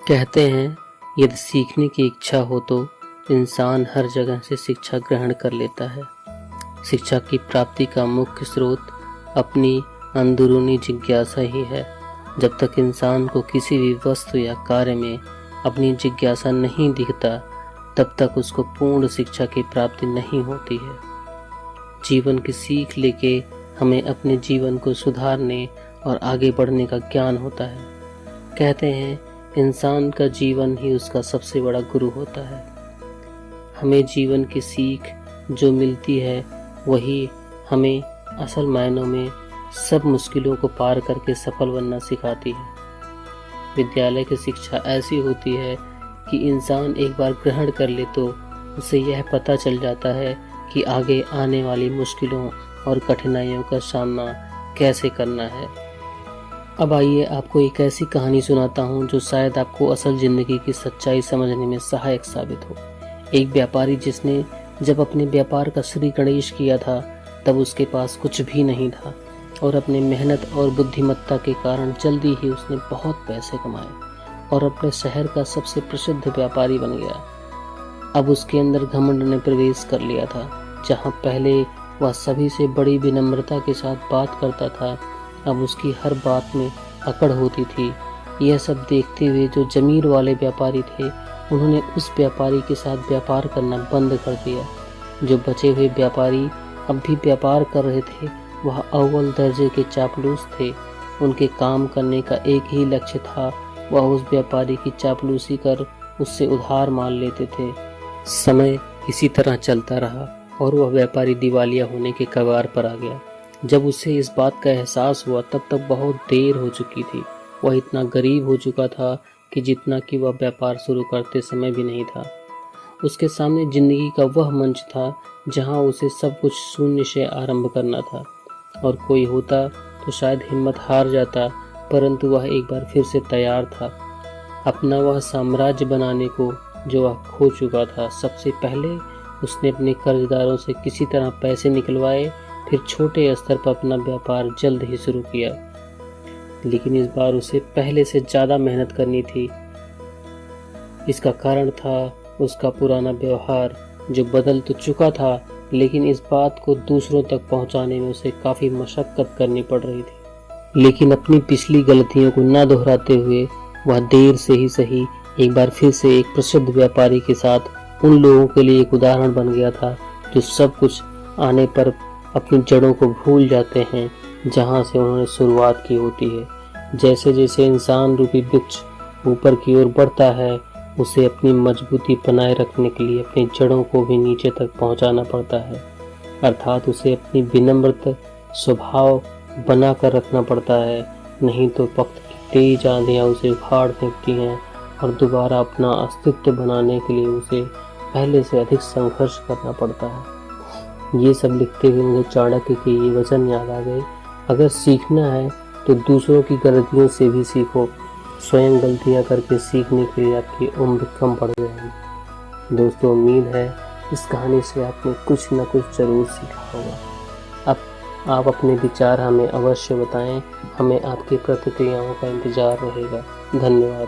कहते हैं यदि सीखने की इच्छा हो तो इंसान हर जगह से शिक्षा ग्रहण कर लेता है। शिक्षा की प्राप्ति का मुख्य स्रोत अपनी अंदरूनी जिज्ञासा ही है। जब तक इंसान को किसी भी वस्तु या कार्य में अपनी जिज्ञासा नहीं दिखता, तब तक उसको पूर्ण शिक्षा की प्राप्ति नहीं होती है। जीवन की सीख लेके हमें अपने जीवन को सुधारने और आगे बढ़ने का ज्ञान होता है। कहते हैं इंसान का जीवन ही उसका सबसे बड़ा गुरु होता है। हमें जीवन की सीख जो मिलती है वही हमें असल मायनों में सब मुश्किलों को पार करके सफल बनना सिखाती है। विद्यालय की शिक्षा ऐसी होती है कि इंसान एक बार ग्रहण कर ले तो उसे यह पता चल जाता है कि आगे आने वाली मुश्किलों और कठिनाइयों का सामना कैसे करना है। अब आइए आपको एक ऐसी कहानी सुनाता हूँ जो शायद आपको असल ज़िंदगी की सच्चाई समझने में सहायक साबित हो। एक व्यापारी जिसने जब अपने व्यापार का श्री गणेश किया था तब उसके पास कुछ भी नहीं था और अपने मेहनत और बुद्धिमत्ता के कारण जल्दी ही उसने बहुत पैसे कमाए और अपने शहर का सबसे प्रसिद्ध व्यापारी बन गया। अब उसके अंदर घमंड ने प्रवेश कर लिया था। जहाँ पहले वह सभी से बड़ी विनम्रता के साथ बात करता था, अब उसकी हर बात में अकड़ होती थी। यह सब देखते हुए जो जमीर वाले व्यापारी थे उन्होंने उस व्यापारी के साथ व्यापार करना बंद कर दिया। जो बचे हुए व्यापारी अब भी व्यापार कर रहे थे वह अव्वल दर्जे के चापलूस थे। उनके काम करने का एक ही लक्ष्य था, वह उस व्यापारी की चापलूसी कर उससे उधार माल लेते थे। समय इसी तरह चलता रहा और वह व्यापारी दिवालिया होने के कगार पर आ गया। जब उसे इस बात का एहसास हुआ तब तक बहुत देर हो चुकी थी। वह इतना गरीब हो चुका था कि जितना कि वह व्यापार शुरू करते समय भी नहीं था। उसके सामने जिंदगी का वह मंच था जहां उसे सब कुछ शून्य से आरंभ करना था और कोई होता तो शायद हिम्मत हार जाता, परंतु वह एक बार फिर से तैयार था अपना वह साम्राज्य बनाने को जो वह खो चुका था। सबसे पहले उसने अपने कर्जदारों से किसी तरह पैसे निकलवाए, फिर छोटे स्तर पर अपना व्यापार जल्द ही शुरू किया। लेकिन इस बार उसे पहले से ज़्यादा मेहनत करनी थी। इसका कारण था उसका पुराना व्यवहार जो बदल तो चुका था, लेकिन इस बात को दूसरों तक पहुंचाने में उसे काफ़ी मशक्क़त करनी पड़ रही थी। लेकिन अपनी पिछली गलतियों को न दोहराते हुए वह देर से ही सही एक बार फिर से एक प्रसिद्ध व्यापारी के साथ उन लोगों के लिए एक उदाहरण बन गया था जो सब कुछ आने पर अपनी जड़ों को भूल जाते हैं जहां से उन्होंने शुरुआत की होती है। जैसे जैसे इंसान रूपी वृक्ष ऊपर की ओर बढ़ता है उसे अपनी मजबूती बनाए रखने के लिए अपनी जड़ों को भी नीचे तक पहुंचाना पड़ता है, अर्थात उसे अपनी विनम्र स्वभाव बना कर रखना पड़ता है। नहीं तो वक्त की तेज आंधियाँ उसे उखाड़ फेंकती हैं और दोबारा अपना अस्तित्व बनाने के लिए उसे पहले से अधिक संघर्ष करना पड़ता है। ये सब लिखते हुए मुझे चाणक्य के ये वचन याद आ गए, अगर सीखना है तो दूसरों की गलतियों से भी सीखो। स्वयं गलतियां करके सीखने के लिए आपकी उम्र कम पड़ जाएगी। दोस्तों, उम्मीद है इस कहानी से आपने कुछ न कुछ जरूर सीखा होगा। अब आप अपने विचार हमें अवश्य बताएं, हमें आपकी प्रतिक्रियाओं का इंतजार रहेगा। धन्यवाद।